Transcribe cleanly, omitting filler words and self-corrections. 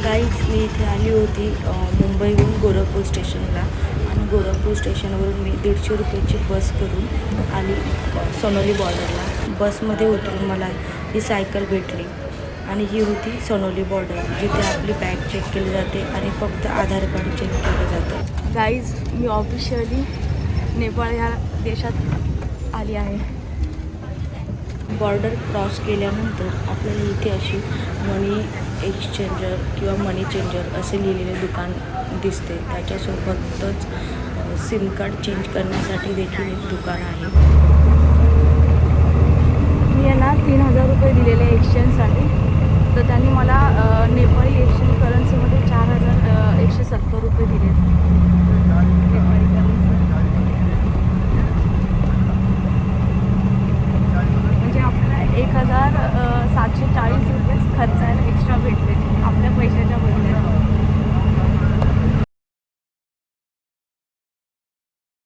Guys मी इथे आली होती मुंबईहून गोरखपूर स्टेशनला आणि गोरखपूर स्टेशनवरून मी 150 रुपयाची बस करून आली सोनोली बॉर्डरला. बसमध्ये उतरून मला ही सायकल भेटली आणि ही होती सोनोली बॉर्डर, जिथे आपली बॅग चेक केली जाते आणि फक्त आधार कार्ड चेक केलं जातं. गाईज मी ऑफिशियली नेपाळ ह्या देशात आली आहे. बॉर्डर क्रॉस केल्यानंतर आपल्याला इथे अशी मनी एक्सचेंजर किंवा मनी चेंजर असे लिहिलेले दुकान दिसते. त्याच्यासोबतच सिम कार्ड चेंज करण्यासाठी देखील एक दुकान आहे. मी यांना 3000 रुपये दिलेले एक्सचेंजसाठी, तर त्यांनी मला नेपाळी